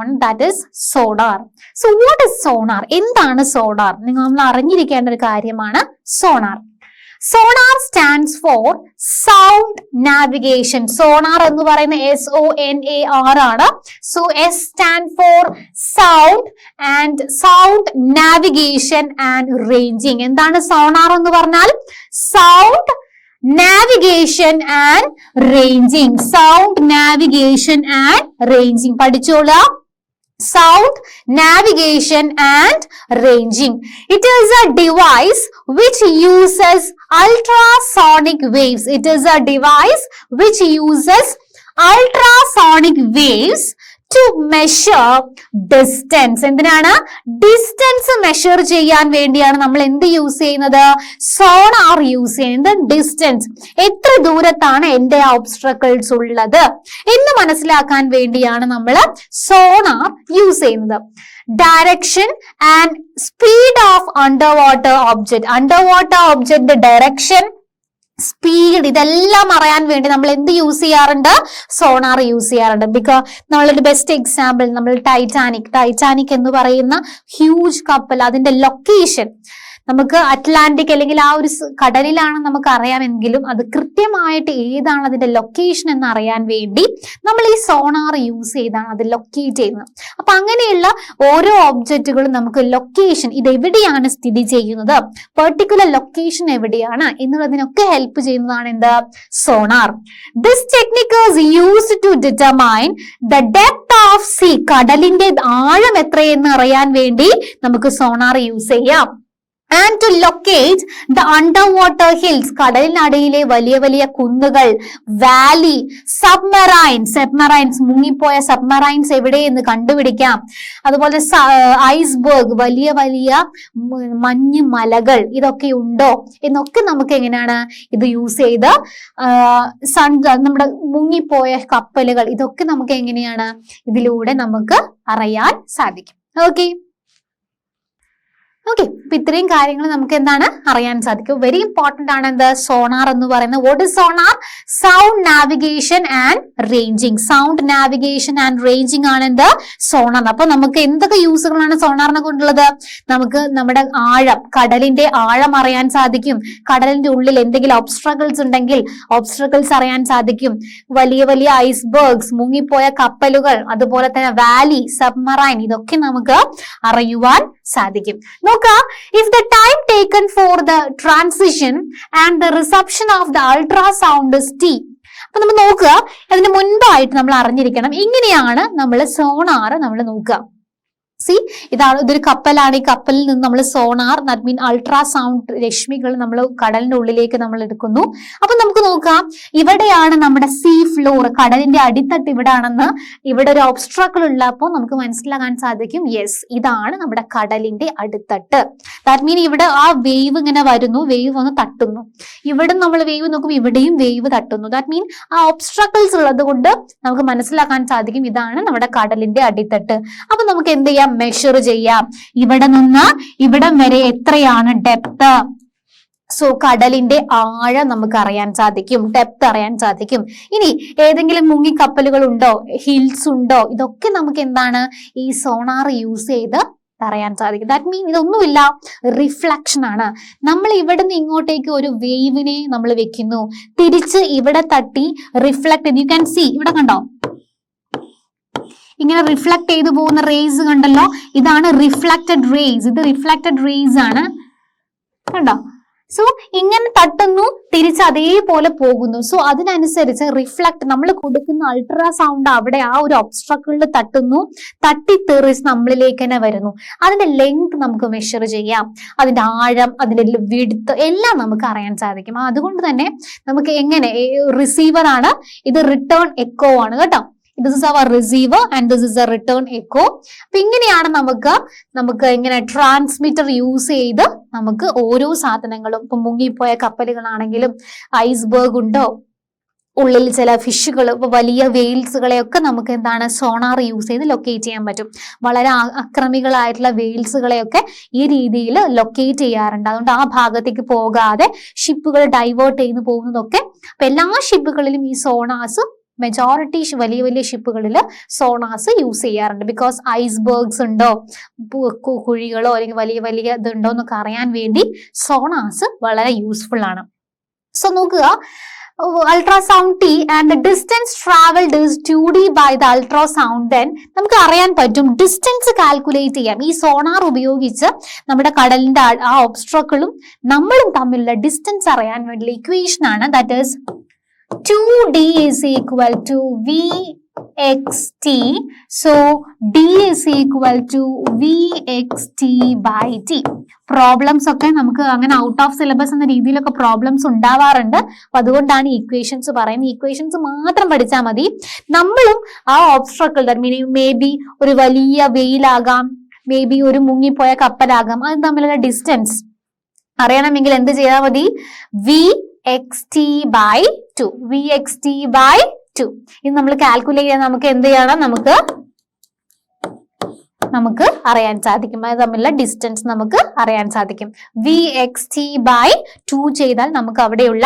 one, that is sonar. So what is sonar? എന്താണ് sonar? നമ്മൾ അറിഞ്ഞിരിക്കേണ്ട ഒരു കാര്യമാണ് sonar. Sonar stands for sound navigation. Sonar എന്ന് പറയുന്ന SONAR ആണ്. So S stand for sound and sound navigation and ranging. എന്താണ് sonar എന്ന് പറഞ്ഞാൽ? Sound navigation and ranging. Sound navigation and ranging. പഠിച്ചോളാം. Sound navigation and ranging. It is a device which uses ultrasonic waves. It is a device which uses ultrasonic waves to measure distance. എന്തിനാണ്? ഡിസ്റ്റൻസ് മെഷർ ചെയ്യാൻ വേണ്ടിയാണ് നമ്മൾ എന്ത് യൂസ് ചെയ്യുന്നത്? സോണാർ യൂസ് ചെയ്യുന്നത്. ഡിസ്റ്റൻസ്, എത്ര ദൂരത്താണ് എന്റെ ഒബ്സ്ട്രക്കിൾസ് ഉള്ളത് എന്ന് മനസ്സിലാക്കാൻ വേണ്ടിയാണ് നമ്മൾ സോണാർ യൂസ് ചെയ്യുന്നത്. Direction and speed of under water object direction, speed, ഇതെല്ലാം അറിയാൻ വേണ്ടി നമ്മൾ എന്ത് യൂസ് ചെയ്യാറുണ്ട്? സോണാർ യൂസ് ചെയ്യാറുണ്ട്. ബിക്കോസ് നമ്മളൊരു ബെസ്റ്റ് എക്സാമ്പിൾ, നമ്മൾ ടൈറ്റാനിക് എന്ന് പറയുന്ന ഹ്യൂജ് കപ്പൽ, അതിന്റെ ലൊക്കേഷൻ നമുക്ക് അറ്റ്ലാന്റിക് അല്ലെങ്കിൽ ആ ഒരു കടലിലാണ് നമുക്ക് അറിയാമെങ്കിലും അത് കൃത്യമായിട്ട് ഏതാണ് അതിന്റെ ലൊക്കേഷൻ എന്ന് അറിയാൻ വേണ്ടി നമ്മൾ ഈ സോണാർ യൂസ് ചെയ്താണ് അത് ലൊക്കേറ്റ് ചെയ്യുന്നത്. അപ്പൊ അങ്ങനെയുള്ള ഓരോ ഒബ്ജക്റ്റുകളും നമുക്ക് ലൊക്കേഷൻ, ഇത് എവിടെയാണ് സ്ഥിതി ചെയ്യുന്നത്, പെർട്ടിക്കുലർ ലൊക്കേഷൻ എവിടെയാണ് എന്നുള്ളതിനൊക്കെ ഹെൽപ്പ് ചെയ്യുന്നതാണ് എന്ത്? Sonar. This technique is used to determine the depth of sea. കടലിന്റെ ആഴം എത്രയെന്ന് അറിയാൻ വേണ്ടി നമുക്ക് സോണാർ യൂസ് ചെയ്യാം. And to locate the underwater hills. കടലിനടിയിലെ വലിയ വലിയ കുന്നുകൾ, വാലി, സബ്മറൈൻസ്, മുങ്ങിപ്പോയ സബ്മറൈൻസ് എവിടെയെന്ന് കണ്ടുപിടിക്കാം. അതുപോലെ ഐസ്ബർഗ്, വലിയ വലിയ മഞ്ഞ് മലകൾ, ഇതൊക്കെ ഉണ്ടോ എന്നൊക്കെ നമുക്ക് എങ്ങനെയാണ് ഇത് യൂസ് ചെയ്ത് നമ്മുടെ മുങ്ങിപ്പോയ കപ്പലുകൾ, ഇതൊക്കെ നമുക്ക് എങ്ങനെയാണ് ഇതിലൂടെ നമുക്ക് അറിയാൻ സാധിക്കും. ഓക്കെ, അപ്പൊ ഇത്രയും കാര്യങ്ങൾ നമുക്ക് എന്താണ് അറിയാൻ സാധിക്കും. വെരി ഇമ്പോർട്ടന്റ് ആണ് എന്ത്? സോണാർ എന്ന് പറയുന്നത്. What is sonar? Sound navigation and ranging. Sound navigation and ranging ആണ് എന്ത്? സോണാർ. അപ്പൊ നമുക്ക് എന്തൊക്കെ യൂസുകളാണ് സോണാറിനെ കൊണ്ടുള്ളത്? നമുക്ക് നമ്മുടെ ആഴം, കടലിന്റെ ആഴം അറിയാൻ സാധിക്കും. കടലിന്റെ ഉള്ളിൽ എന്തെങ്കിലും ഒബ്സ്ട്രക്കിൾസ് ഉണ്ടെങ്കിൽ ഒബ്സ്ട്രക്കിൾസ് അറിയാൻ സാധിക്കും. വലിയ വലിയ ഐസ്ബർഗ്സ്, മുങ്ങിപ്പോയ കപ്പലുകൾ, അതുപോലെ തന്നെ വാലി, സബ്മറൈൻ, ഇതൊക്കെ നമുക്ക് അറിയുവാൻ സാധിക്കും. If the time taken for the transition and the reception of the ultrasound is T. അപ്പൊ നമ്മൾ നോക്കുക, അതിന് മുൻപായിട്ട് നമ്മൾ അറിഞ്ഞിരിക്കണം ഇങ്ങനെയാണ് നമ്മൾ സോണാർ നമ്മൾ നോക്കുക. സി ഇതൊരു കപ്പലാണ്. ഈ കപ്പലിൽ നിന്ന് നമ്മൾ സോണാർ ദാറ്റ് മീൻ അൾട്രാസൗണ്ട് രശ്മികൾ നമ്മൾ കടലിന്റെ ഉള്ളിലേക്ക് നമ്മൾ എടുക്കുന്നു. അപ്പൊ നമുക്ക് നോക്കാം, ഇവിടെയാണ് നമ്മുടെ സീ ഫ്ലോർ, കടലിന്റെ അടിത്തട്ട് ഇവിടെ ആണെന്ന്. ഇവിടെ ഒരു ഒബ്സ്ട്രക്കിൾ ഉള്ളപ്പോൾ നമുക്ക് മനസ്സിലാക്കാൻ സാധിക്കും, യെസ് ഇതാണ് നമ്മുടെ കടലിന്റെ അടിത്തട്ട്. ദാറ്റ് മീൻ ഇവിടെ ആ വേവ് ഇങ്ങനെ വരുന്നു, വേവ് വന്ന് തട്ടുന്നു. ഇവിടെ നമ്മൾ വേവ് നോക്കുമ്പോൾ ഇവിടെയും വേവ് തട്ടുന്നു. ദാറ്റ് മീൻ ആ ഒബ്സ്ട്രക്കിൾസ് ഉള്ളത് കൊണ്ട് നമുക്ക് മനസ്സിലാക്കാൻ സാധിക്കും ഇതാണ് നമ്മുടെ കടലിന്റെ അടിത്തട്ട്. അപ്പൊ നമുക്ക് എന്ത് ചെയ്യാം, മെഷർ ചെയ്യാം. ഇവിടെ നിന്ന് ഇവിടം വരെ എത്രയാണ് ഡെപ്ത്. സോ കടലിന്റെ ആഴം നമുക്ക് അറിയാൻ സാധിക്കും, ഡെപ്ത് അറിയാൻ സാധിക്കും. ഇനി ഏതെങ്കിലും മുങ്ങിക്കപ്പലുകൾ ഉണ്ടോ, ഹിൽസ് ഉണ്ടോ, ഇതൊക്കെ നമുക്ക് എന്താണ് ഈ സോണാർ യൂസ് ചെയ്ത് അറിയാൻ സാധിക്കും. ദാറ്റ് മീൻ ഇതൊന്നുമില്ല, റിഫ്ലക്ഷൻ ആണ്. നമ്മൾ ഇവിടെ നിന്ന് ഇങ്ങോട്ടേക്ക് ഒരു വേവിനെ നമ്മൾ വെക്കുന്നു, തിരിച്ച് ഇവിടെ തട്ടി റിഫ്ലക്ട്. യു ക്യാൻ സീ, ഇവിടെ കണ്ടോ ഇങ്ങനെ റിഫ്ലക്ട് ചെയ്തു പോകുന്ന റേസ് കണ്ടല്ലോ, ഇതാണ് റിഫ്ലക്റ്റഡ് റേസ്. ഇത് റിഫ്ലക്റ്റഡ് റേസ് ആണ്, കണ്ടോ. സോ ഇങ്ങനെ തട്ടുന്നു, തിരിച്ച് അതേപോലെ പോകുന്നു. സോ അതിനനുസരിച്ച് റിഫ്ലക്ട് നമ്മൾ കൊടുക്കുന്ന അൾട്രാസൗണ്ട് അവിടെ ആ ഒരു ഒബ്സ്ട്രക്കിളിൽ തട്ടുന്നു, തട്ടിത്തെറിച്ച് നമ്മളിലേക്ക് തന്നെ വരുന്നു. അതിന്റെ ലെങ്ത് നമുക്ക് മെഷർ ചെയ്യാം, അതിന്റെ ആഴം, അതിന്റെ വിഡ്ത്ത് എല്ലാം നമുക്ക് അറിയാൻ സാധിക്കും. അതുകൊണ്ട് തന്നെ നമുക്ക് എങ്ങനെ റിസീവർ ആണ് ഇത്, റിട്ടേൺ എക്കോ ആണ് കേട്ടോ. This is our receiver and this is a return echo. അപ്പൊ ഇങ്ങനെയാണ് നമുക്ക് ഇങ്ങനെ ട്രാൻസ്മിറ്റർ യൂസ് ചെയ്ത് നമുക്ക് ഓരോ സാധനങ്ങളും, ഇപ്പൊ മുങ്ങിപ്പോയ കപ്പലുകളാണെങ്കിലും ഐസ്ബർഗ് ഉണ്ടോ, ഉള്ളിൽ ചില ഫിഷുകൾ, വലിയ വെയിൽസുകളെയൊക്കെ നമുക്ക് എന്താണ് സോണാർ യൂസ് ചെയ്ത് ലൊക്കേറ്റ് ചെയ്യാൻ പറ്റും. വളരെ അക്രമികളായിട്ടുള്ള വെയിൽസുകളെയൊക്കെ ഈ രീതിയിൽ ലൊക്കേറ്റ് ചെയ്യാറുണ്ട്. അതുകൊണ്ട് ആ ഭാഗത്തേക്ക് പോകാതെ ഷിപ്പുകൾ ഡൈവേർട്ട് ചെയ്ത് പോകുന്നതൊക്കെ, അപ്പൊ എല്ലാ ഷിപ്പുകളിലും ഈ സോണാസ് മെജോറിറ്റി വലിയ വലിയ ഷിപ്പുകളിൽ സോണാസ് യൂസ് ചെയ്യാറുണ്ട്. ബിക്കോസ് ഐസ്ബർഗ്സ് ഉണ്ടോ, കുഴികളോ അല്ലെങ്കിൽ വലിയ വലിയ ഇതുണ്ടോ എന്നൊക്കെ അറിയാൻ വേണ്ടി സോണാസ് വളരെ യൂസ്ഫുൾ ആണ്. സോ നോക്കുക, ultrasound T and the distance traveled is 2D by the ultrasound. Then നമുക്ക് അറിയാൻ പറ്റും, ഡിസ്റ്റൻസ് കാൽക്കുലേറ്റ് ചെയ്യാം. ഈ സോണാർ ഉപയോഗിച്ച് നമ്മുടെ കടലിന്റെ ആ ഒബ്സ്ട്രക്കിളും നമ്മളും തമ്മിലുള്ള ഡിസ്റ്റൻസ് അറിയാൻ വേണ്ടിയുള്ള ഇക്വേഷൻ ആണ്. That is 2D is equal to Vxt. So D is equal to Vxt by T. Problems ഒക്കെ നമുക്ക് അങ്ങനെ ഔട്ട് ഓഫ് സിലബസ് എന്ന രീതിയിലൊക്കെ പ്രോബ്ലംസ് ഉണ്ടാവാറുണ്ട്. അപ്പൊ അതുകൊണ്ടാണ് ഇക്വേഷൻസ് പറയുന്നത്. ഇക്വേഷൻസ് മാത്രം പഠിച്ചാൽ മതി. നമ്മളും ആ ഒബ്സ്ട്രക്കിൾ, മീനിങ് മേ ബി ഒരു വലിയ വെയിലാകാം, മേ ബി ഒരു മുങ്ങിപ്പോയ കപ്പലാകാം, അത് തമ്മിലുള്ള ഡിസ്റ്റൻസ് അറിയണമെങ്കിൽ എന്ത് ചെയ്താൽ മതി, Vxt by 2. Vxt by 2. ഇത് നമ്മൾ കാൽക്കുലേറ്റ് ചെയ്യാൻ നമുക്ക് എന്ത് ചെയ്യണം, നമുക്ക് അറിയാൻ സാധിക്കും. അത് തമ്മിലുള്ള ഡിസ്റ്റൻസ് നമുക്ക് അറിയാൻ സാധിക്കും. Vxt by 2 ചെയ്താൽ നമുക്ക് അവിടെയുള്ള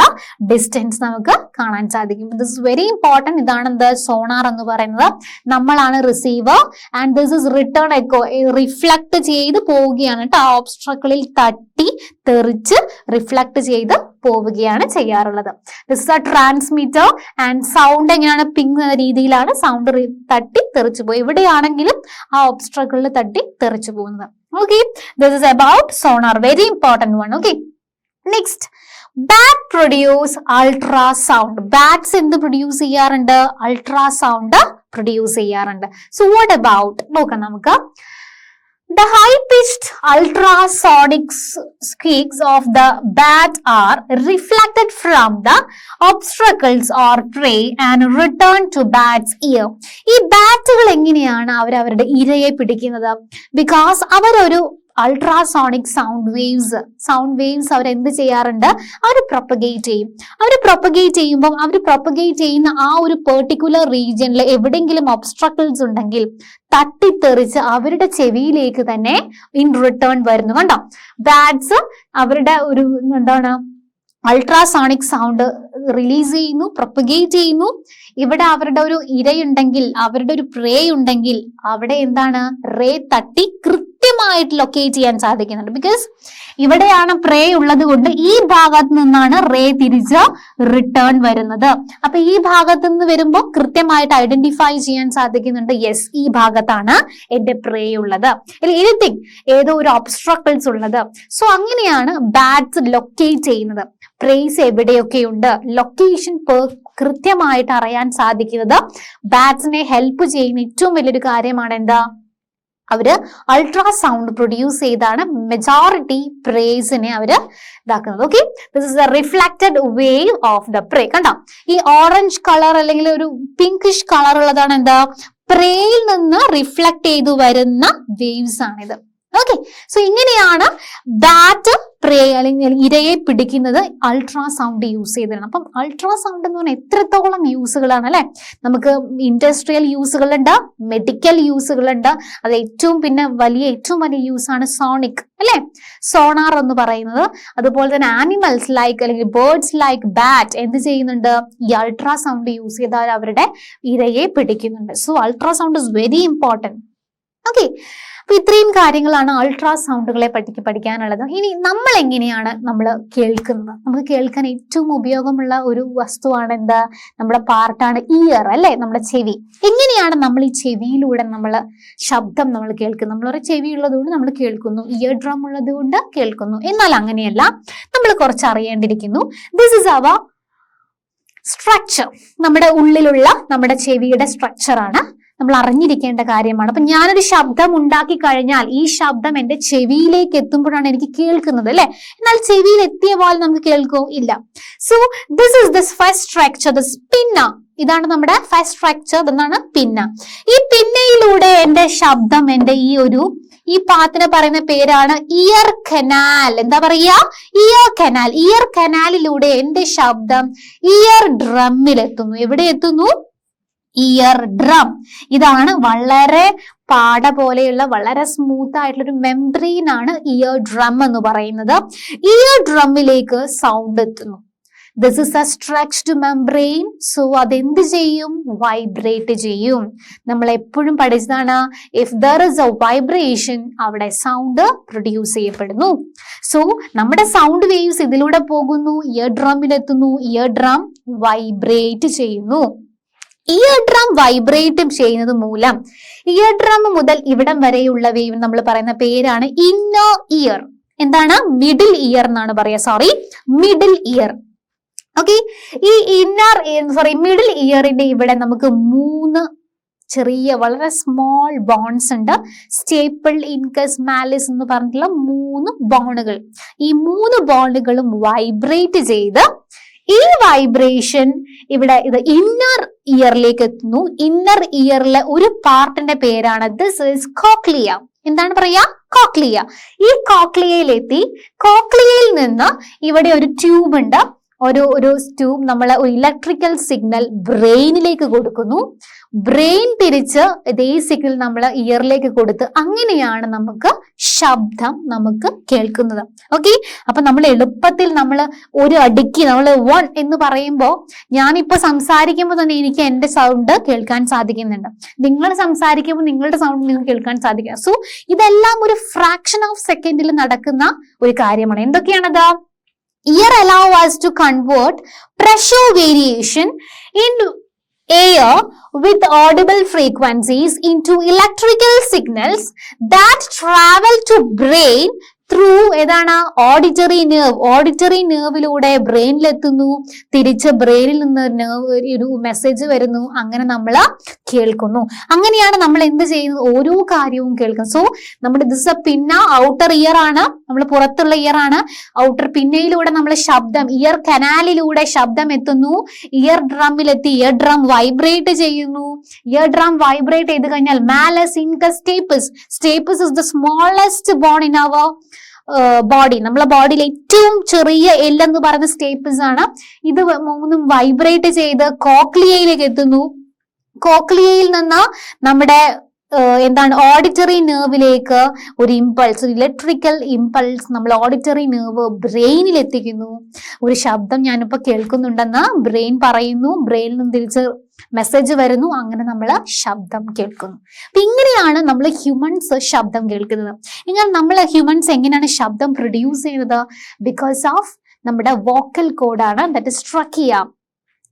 ഡിസ്റ്റൻസ് നമുക്ക് കാണാൻ സാധിക്കും. This is very important. ഇതാണ് എന്ത്, സോണാർ എന്ന് പറയുന്നത്. നമ്മളാണ് receiver and this is return echo. Reflect ചെയ്ത് പോവുകയാണ് കേട്ടോ, ആ ഒബ്സ്ട്രക്കിളിൽ തട്ടി തെറിച്ച് റിഫ്ലക്ട് ചെയ്ത് പോവുകയാണ് ചെയ്യാറുള്ളത്. This is A transmitter and sound എങ്ങനെയാണ്, പിങ് എന്ന രീതിയിലാണ് സൗണ്ട് തട്ടി തെറിച്ചു പോയി. ഇവിടെയാണെങ്കിലും ആ ഒബ്സ്ട്രക്കിളിൽ തട്ടി തെറിച്ചു പോകുന്നത്. Okay, this is about sonar, very important one. Okay, next, bat produce ultrasound. Bats എന്ത് പ്രൊഡ്യൂസ് ചെയ്യാറുണ്ട്, അൾട്രാസൗണ്ട് പ്രൊഡ്യൂസ് ചെയ്യാറുണ്ട്. സോ വാട്ട് അബൌട്ട് നോക്കാം നമുക്ക്. The high-pitched ultrasonic squeaks of the bat are reflected from the obstacles or prey and return to bat's ear. ഈ ബാറ്റുകൾ എങ്ങനെയാണ് അവരവരുടെ ഇരയെ പിടിക്കുന്നത്? ബിക്കോസ് അവരൊരു അൾട്രാസോണിക് സൗണ്ട് വേവ്സ് അവരെന്ത് ചെയ്യാറുണ്ട്, അവർ പ്രൊപ്പഗേറ്റ് ചെയ്യും. അവർ പ്രൊപ്പഗേറ്റ് ചെയ്യുന്ന ആ ഒരു പെർട്ടിക്കുലർ റീജിയനിൽ എവിടെയെങ്കിലും ഒബ്സ്ട്രക്കിൾസ് ഉണ്ടെങ്കിൽ തട്ടിത്തെറിച്ച് അവരുടെ ചെവിയിലേക്ക് തന്നെ ഇൻ റിട്ടേൺ വരുന്നു. കണ്ടോ, ബാറ്റ്സ് അവരുടെ ഒരു എന്താണ് അൾട്രാസോണിക് സൗണ്ട് റിലീസ് ചെയ്യുന്നു, പ്രൊപ്പഗേറ്റ് ചെയ്യുന്നു. ഇവിടെ അവരുടെ ഒരു ഇരയുണ്ടെങ്കിൽ, അവരുടെ ഒരു പ്രേ ഉണ്ടെങ്കിൽ അവിടെ എന്താണ്, റേ തട്ടി കൃത്യമായിട്ട് ലൊക്കേറ്റ് ചെയ്യാൻ സാധിക്കുന്നുണ്ട്. ബിക്കോസ് ഇവിടെയാണ് പ്രേ ഉള്ളത് കൊണ്ട് ഈ ഭാഗത്ത് നിന്നാണ് റേ തിരിച്ച് റിട്ടേൺ വരുന്നത്. അപ്പൊ ഈ ഭാഗത്ത് നിന്ന് വരുമ്പോൾ കൃത്യമായിട്ട് ഐഡന്റിഫൈ ചെയ്യാൻ സാധിക്കുന്നുണ്ട്, യെസ് ഈ ഭാഗത്താണ് എന്റെ പ്രേ ഉള്ളത്, എനിത്തിങ് ഏതോ ഒരു ഒബ്സ്ട്രക്കിൾസ് ഉള്ളത്. സോ അങ്ങനെയാണ് ബാറ്റ്സ് ലൊക്കേറ്റ് ചെയ്യുന്നത്. പ്രേസ് എവിടെയൊക്കെയുണ്ട്, ലൊക്കേഷൻ കൃത്യമായിട്ട് അറിയാൻ സാധിക്കുന്നത് ബാറ്റ്സിനെ ഹെൽപ്പ് ചെയ്യുന്ന ഏറ്റവും വലിയൊരു കാര്യമാണ് എന്താ, അവര് അൾട്രാസൗണ്ട് പ്രൊഡ്യൂസ് ചെയ്താണ് മെജോറിറ്റി പ്രേസിനെ അവര് ഇതാക്കുന്നത്. Okay, this is the reflected wave of the പ്രേ. കണ്ടോ, ഈ ഓറഞ്ച് കളർ അല്ലെങ്കിൽ ഒരു പിങ്കിഷ് കളർ ഉള്ളതാണ് എന്താ, പ്രേയിൽ നിന്ന് റിഫ്ലക്ട് ചെയ്തു വരുന്ന വേവ്സ് ആണിത്. ഓക്കെ, സോ ഇങ്ങനെയാണ് ബാറ്റ് പ്രേ അല്ലെങ്കിൽ ഇരയെ പിടിക്കുന്നത് അൾട്രാസൗണ്ട് യൂസ് ചെയ്തിട്ടാണ്. അപ്പം അൾട്രാസൗണ്ട് എന്ന് പറഞ്ഞാൽ എത്രത്തോളം യൂസുകളാണ് അല്ലെ. നമുക്ക് ഇൻഡസ്ട്രിയൽ യൂസുകളുണ്ട്, മെഡിക്കൽ യൂസുകളുണ്ട്. അത് ഏറ്റവും വലിയ യൂസ് ആണ് സോണിക് അല്ലെ, സോണാർ എന്ന് പറയുന്നത്. അതുപോലെ തന്നെ ആനിമൽസ് ലൈക്ക് അല്ലെങ്കിൽ ബേർഡ്സ് ലൈക്ക് ബാറ്റ് എന്ത് ചെയ്യുന്നുണ്ട്, ഈ അൾട്രാസൗണ്ട് യൂസ് ചെയ്താൽ അവരുടെ ഇരയെ പിടിക്കുന്നുണ്ട്. So ultrasound is very important. Okay, അപ്പൊ ഇത്രയും കാര്യങ്ങളാണ് അൾട്രാസൗണ്ടുകളെ പറ്റി പഠിക്കാനുള്ളത്. ഇനി നമ്മൾ എങ്ങനെയാണ് നമ്മൾ കേൾക്കുന്നത്? നമുക്ക് കേൾക്കാൻ ഏറ്റവും ഉപയോഗമുള്ള ഒരു വസ്തുവാണ് എന്താ, നമ്മുടെ പാർട്ടാണ് ഇയർ അല്ലെ, നമ്മുടെ ചെവി. എങ്ങനെയാണ് നമ്മൾ ഈ ചെവിയിലൂടെ ശബ്ദം നമ്മൾ കേൾക്കുന്നത്? നമ്മളൊരു ചെവി ഉള്ളതുകൊണ്ട് നമ്മൾ കേൾക്കുന്നു, ഇയർ ഡ്രം ഉള്ളത് കൊണ്ട് കേൾക്കുന്നു. എന്നാൽ അങ്ങനെയല്ല, നമ്മൾ കുറച്ച് അറിയേണ്ടിയിരിക്കുന്നു. This is our structure. നമ്മുടെ ഉള്ളിലുള്ള നമ്മുടെ ചെവിയുടെ സ്ട്രക്ചറാണ് നമ്മൾ അറിഞ്ഞിരിക്കേണ്ട കാര്യമാണ്. അപ്പൊ ഞാനൊരു ശബ്ദം ഉണ്ടാക്കി കഴിഞ്ഞാൽ ഈ ശബ്ദം എന്റെ ചെവിയിലേക്ക് എത്തുമ്പോഴാണ് എനിക്ക് കേൾക്കുന്നത് അല്ലെ. എന്നാൽ ചെവിയിൽ എത്തിയ പോലെ നമുക്ക് കേൾക്കോ? ഇല്ല. So this is the first structure, this പിന്ന. ഇതാണ് നമ്മുടെ ഫസ്റ്റ് സ്ട്രക്ചർ, എന്നാണ് പിന്ന. ഈ പിന്നയിലൂടെ എന്റെ ശബ്ദം ഈ പാത്തിന് പറയുന്ന പേരാണ് ഇയർ കനാൽ. എന്താ പറയാ? Year canal. ഇയർ കനാലിലൂടെ എന്റെ ശബ്ദം ഇയർ ഡ്രമ്മിൽ എത്തുന്നു. എവിടെ എത്തുന്നു? Ear drum. ഇതാണ് വളരെ പാട പോലെയുള്ള വളരെ സ്മൂത്ത് ആയിട്ടുള്ള ഒരു മെംബ്രെയിൻ ആണ് ഇയർ ഡ്രം എന്ന് പറയുന്നത്. ഇയർ ഡ്രമ്മിലേക്ക് സൗണ്ട് എത്തുന്നു. This is A stretched membrane. So അതെന്ത് ചെയ്യും? വൈബ്രേറ്റ് ചെയ്യും. നമ്മൾ എപ്പോഴും പഠിച്ചതാണ്, if there is A vibration അവിടെ സൗണ്ട് പ്രൊഡ്യൂസ് ചെയ്യപ്പെടുന്നു. സോ നമ്മുടെ സൗണ്ട് വേവ്സ് ഇതിലൂടെ പോകുന്നു, ഇയർ ഡ്രമ്മിലെത്തുന്നു, ഇയർ ഡ്രം വൈബ്രേറ്റ് ചെയ്യുന്നു. ഇയർ ഡ്രം വൈബ്രേറ്റ് ചെയ്യുന്നത് മൂലം ഇയർ ഡ്രം മുതൽ ഇവിടം വരെയുള്ള വേവ് നമ്മൾ പറയുന്ന പേരാണ് ഇന്നർ ഇയർ. എന്താണ്? മിഡിൽ ഇയർ എന്നാണ് പറയാ. Middle year. ഓക്കെ, ഈ മിഡിൽ ഇയറിന്റെ ഇവിടെ നമുക്ക് 3 ചെറിയ വളരെ സ്മോൾ ബോൺസ് ഉണ്ട്. സ്റ്റേപ്പിൾ, ഇൻകസ്, മാലിസ് എന്ന് പറഞ്ഞിട്ടുള്ള 3 ബോണുകൾ. ഈ 3 ബോണുകളും വൈബ്രേറ്റ് ചെയ്ത് ഈ വൈബ്രേഷൻ ഇവിടെ ഇത് ഇന്നർ ഇയറിലേക്ക് എത്തുന്നു. ഇന്നർ ഇയറിലെ ഒരു പാർട്ടിന്റെ പേരാണ് ദിസ് ഈസ് കോക്ലിയ. എന്താണ് പറയാ? കോക്ലിയ. ഈ കോക്ലിയയിലെത്തി കോക്ലിയയിൽ നിന്ന് ഇവിടെ ഒരു ട്യൂബ് ഉണ്ട്. ഒരു ട്യൂബ് നമ്മൾ ഒരു ഇലക്ട്രിക്കൽ സിഗ്നൽ ബ്രെയിനിലേക്ക് കൊടുക്കുന്നു. ബ്രെയിൻ തിരിച്ച് ഇതേ സിഗ്നൽ നമ്മൾ ഇയറിലേക്ക് കൊടുത്ത് അങ്ങനെയാണ് നമുക്ക് ശബ്ദം നമുക്ക് കേൾക്കുന്നത്. ഓക്കെ, അപ്പൊ നമ്മൾ എളുപ്പത്തിൽ ഒരു അടിക്ക് 1 എന്ന് പറയുമ്പോൾ ഞാനിപ്പോ സംസാരിക്കുമ്പോൾ തന്നെ എനിക്ക് എന്റെ സൗണ്ട് കേൾക്കാൻ സാധിക്കുന്നുണ്ട്. നിങ്ങൾ സംസാരിക്കുമ്പോൾ നിങ്ങളുടെ സൗണ്ട് നിങ്ങൾക്ക് കേൾക്കാൻ സാധിക്കുക. സോ ഇതെല്ലാം ഒരു ഫ്രാക്ഷൻ ഓഫ് സെക്കൻഡിൽ നടക്കുന്ന ഒരു കാര്യമാണ്. എന്തൊക്കെയാണത്? Ear allow us to convert pressure variation in air with audible frequencies into electrical signals that travel to brain through ഏതാണ്? Auditory nerve. ഓഡിറ്ററി നെർവിലൂടെ ബ്രെയിനിലെത്തുന്നു. തിരിച്ച് ബ്രെയിനിൽ നിന്ന് ഒരു മെസ്സേജ് വരുന്നു. അങ്ങനെ നമ്മൾ കേൾക്കുന്നു. അങ്ങനെയാണ് നമ്മൾ എന്ത് ചെയ്യുന്നത്? ഓരോ കാര്യവും കേൾക്കുന്നത്. സോ നമ്മുടെ ദിസ് പിന്ന ഔട്ടർ ഇയർ ആണ്, നമ്മൾ പുറത്തുള്ള ഇയർ ആണ്. ഔട്ടർ പിന്നയിലൂടെ നമ്മൾ ശബ്ദം, ഇയർ കനാലിലൂടെ ശബ്ദം എത്തുന്നു. ഇയർ ഡ്രമ്മിലെത്തി ഇയർ ഡ്രം വൈബ്രേറ്റ് ചെയ്യുന്നു. ഇയർ ഡ്രം വൈബ്രേറ്റ് ചെയ്ത് കഴിഞ്ഞാൽ malleus, incus, stapes is the smallest bone in our body. നമ്മളെ ബോഡിയിൽ ഏറ്റവും ചെറിയ എല്ലെന്ന് പറയുന്ന സ്റ്റേപ്പിൾസ് ആണ്. ഇത് 3 വൈബ്രേറ്റ് ചെയ്ത് കോക്ലിയയിലേക്ക് എത്തുന്നു. കോക്ലിയയിൽ നിന്ന് നമ്മുടെ ഓഡിറ്ററി നെർവിലേക്ക് ഒരു ഇമ്പൾസ്, ഇലക്ട്രിക്കൽ ഇമ്പൾസ് നമ്മൾ ഓഡിറ്ററി നെർവ് ബ്രെയിനിൽ എത്തിക്കുന്നു. ഒരു ശബ്ദം ഞാനിപ്പോ കേൾക്കുന്നുണ്ടെന്ന് ബ്രെയിൻ പറയുന്നു. ബ്രെയിനിൽ നിന്ന് തിരിച്ച് മെസ്സേജ് വരുന്നു. അങ്ങനെ നമ്മൾ ശബ്ദം കേൾക്കുന്നു. അപ്പൊ ഇങ്ങനെയാണ് നമ്മൾ ഹ്യൂമൻസ് ശബ്ദം കേൾക്കുന്നത്. ഇങ്ങനെ നമ്മൾ ഹ്യൂമൻസ് എങ്ങനെയാണ് ശബ്ദം പ്രൊഡ്യൂസ് ചെയ്യുന്നത്? ബിക്കോസ് ഓഫ് നമ്മുടെ വോക്കൽ കോഡാണ്, that is trachea.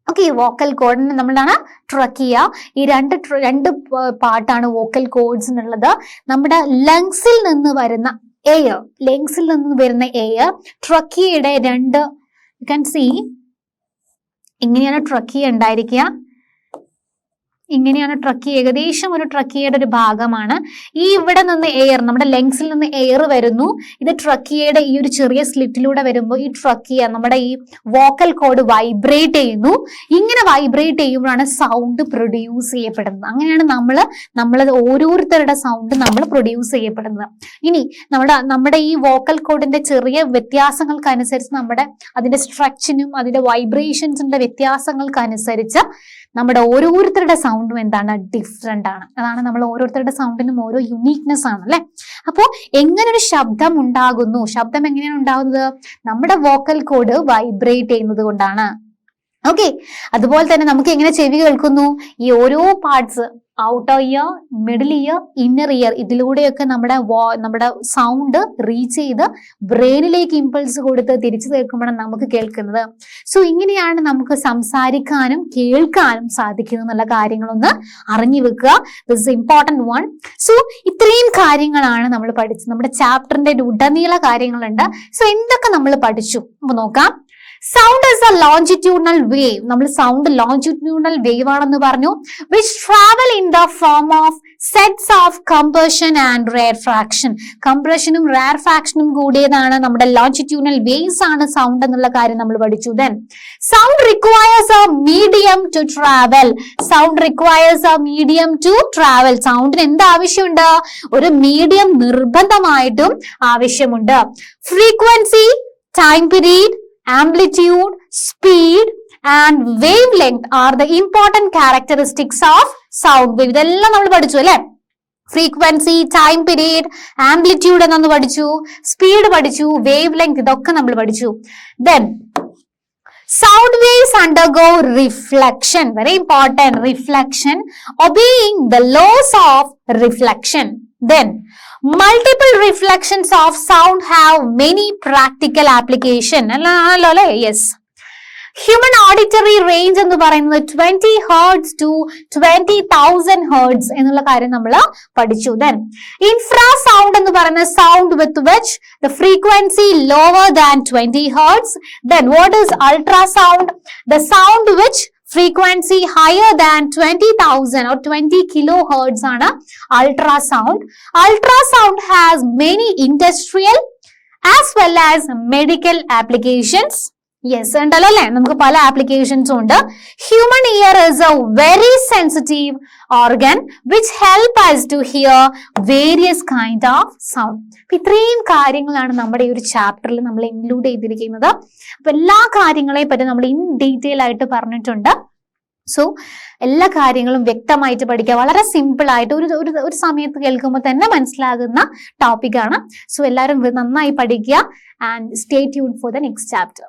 Okay, vocal കോഡിന് നമ്മളാണ് ട്രക്കിയ. ഈ രണ്ട് പാർട്ടാണ് വോക്കൽ കോഡ്സ് എന്നുള്ളത്. നമ്മുടെ ലങ്സിൽ നിന്ന് വരുന്ന എയർ, ട്രക്കിയയുടെ 2 യു ക്യാൻ സീ ഇങ്ങനെയാണ് ട്രക്കിയ ഉണ്ടായിരിക്കുക. ഇങ്ങനെയാണ് ട്രക്കി, ഏകദേശം ഒരു ട്രക്കിയയുടെ ഒരു ഭാഗമാണ്. ഈ ഇവിടെ നിന്ന് എയർ, നമ്മുടെ ലങ്സിൽ നിന്ന് എയർ വരുന്നു. ഇത് ട്രക്കിയയുടെ ഈ ഒരു ചെറിയ സ്ലിറ്റിലൂടെ വരുമ്പോൾ ഈ ട്രക്കിയ, നമ്മുടെ ഈ വോക്കൽ കോഡ് വൈബ്രേറ്റ് ചെയ്യുന്നു. ഇങ്ങനെ വൈബ്രേറ്റ് ചെയ്യുമ്പോഴാണ് സൗണ്ട് പ്രൊഡ്യൂസ് ചെയ്യപ്പെടുന്നത്. അങ്ങനെയാണ് നമ്മൾ ഓരോരുത്തരുടെ സൗണ്ട് നമ്മൾ പ്രൊഡ്യൂസ് ചെയ്യപ്പെടുന്നത്. ഇനി നമ്മുടെ ഈ വോക്കൽ കോഡിന്റെ ചെറിയ വ്യത്യാസങ്ങൾക്കനുസരിച്ച് അതിന്റെ സ്ട്രക്ചറിനും അതിന്റെ വൈബ്രേഷൻസിന്റെ വ്യത്യാസങ്ങൾക്കനുസരിച്ച് നമ്മുടെ ഓരോരുത്തരുടെ സൗണ്ടും എന്താണ്, ഡിഫറെന്റ് ആണ്. അതാണ് നമ്മൾ ഓരോരുത്തരുടെ സൗണ്ടിനും ഓരോ യുണീക്നെസ് ആണ് അല്ലെ. അപ്പോ എങ്ങനെ ഒരു ശബ്ദം ഉണ്ടാകുന്നു, ശബ്ദം എങ്ങനെയാണ് ഉണ്ടാകുന്നത്, നമ്മുടെ വോക്കൽ കോഡ് വൈബ്രേറ്റ് ചെയ്യുന്നത് കൊണ്ടാണ്. ഓക്കെ, അതുപോലെ തന്നെ നമുക്ക് എങ്ങനെ ചെവി കേൾക്കുന്നു, ഈ ഓരോ parts, outer ear, middle ear, inner ear, ഇതിലൂടെയൊക്കെ നമ്മുടെ സൗണ്ട് റീച്ച് ചെയ്ത് ബ്രെയിനിലേക്ക് ഇമ്പൾസ് കൊടുത്ത് തിരിച്ചു കേൾക്കുമ്പോഴാണ് നമുക്ക് കേൾക്കുന്നത്. സോ ഇങ്ങനെയാണ് നമുക്ക് സംസാരിക്കാനും കേൾക്കാനും സാധിക്കുന്നത് എന്നുള്ള കാര്യങ്ങളൊന്ന് അറിഞ്ഞു വെക്കുക. This is important one. So ഇത്രയും കാര്യങ്ങളാണ് നമ്മൾ പഠിച്ചത്. നമ്മുടെ ചാപ്റ്ററിന്റെ ഉടനീള കാര്യങ്ങളുണ്ട്. സോ എന്തൊക്കെ നമ്മൾ പഠിച്ചു അപ്പൊ നോക്കാം. Sound is a longitudinal wave. നമ്മൾ സൗണ്ട് ലോഞ്ചിറ്റ്യൂഡിനൽ വേവ് ആണെന്ന് പറഞ്ഞു. Which travel in the form of sets of compression and rarefaction. കംപ്രഷനും റെയർഫാക്ഷനും കൂടിയതാണ് നമ്മുടെ ലോഞ്ചിറ്റ്യൂഡിനൽ വേവ്സ് ആണ് സൗണ്ട് എന്നുള്ള കാര്യം നമ്മൾ പഠിച്ചു. Then sound requires a medium to travel. Sound requires a medium to travel. സൗണ്ടിന് എന്ത് ആവശ്യമുണ്ട്, ഒരു മീഡിയം നിർബന്ധമായിട്ടും ആവശ്യമുണ്ട്. Frequency, time period, amplitude, speed and wavelength are the important characteristics of sound wave. ഇതെല്ലാം നമ്മൾ പഠിച്ചു അല്ലെ. ഫ്രീക്വൻസി, ടൈം പീരീഡ്, ആംപ്ലിറ്റ്യൂഡ് എന്നൊന്ന് പഠിച്ചു, സ്പീഡ് പഠിച്ചു, വേവ് ലെങ്ത് ഇതൊക്കെ നമ്മൾ പഠിച്ചു. Then sound waves undergo reflection. Very important, reflection, obeying the laws of reflection. Then multiple reflections of sound have many practical application. Yes. Human auditory range എന്ന് പറയുന്നത് 20 hertz to 20,000 hertz എന്നുള്ള കാര്യം നമ്മൾ പഠിച്ചു. Then infrasound എന്ന് പറയുന്ന sound with which the frequency lower than 20 hertz. Then what is ultrasound? The sound which frequency higher than 20,000 or 20 kilohertz ആണ് ultrasound. Ultrasound has many industrial as well as medical applications. Yes, ഉണ്ടല്ലോ അല്ലെ, നമുക്ക് പല ആപ്ലിക്കേഷൻസും ഉണ്ട്. Human year is a very sensitive organ which help us to hear various kind of sound. ഇത്രയും കാര്യങ്ങളാണ് നമ്മുടെ ഈ ഒരു ചാപ്റ്ററിൽ നമ്മൾ ഇൻക്ലൂഡ് ചെയ്തിരിക്കുന്നത്. അപ്പൊ എല്ലാ കാര്യങ്ങളെയും പറ്റി നമ്മൾ ഇൻ ഡീറ്റെയിൽ ആയിട്ട് പറഞ്ഞിട്ടുണ്ട്. സോ എല്ലാ കാര്യങ്ങളും വ്യക്തമായിട്ട് പഠിക്കുക. വളരെ സിമ്പിൾ ആയിട്ട് ഒരു സമയത്ത് കേൾക്കുമ്പോൾ തന്നെ മനസ്സിലാകുന്ന ടോപ്പിക്കാണ്. സോ എല്ലാവരും നന്നായി പഠിക്കുക and stay tune for the next chapter.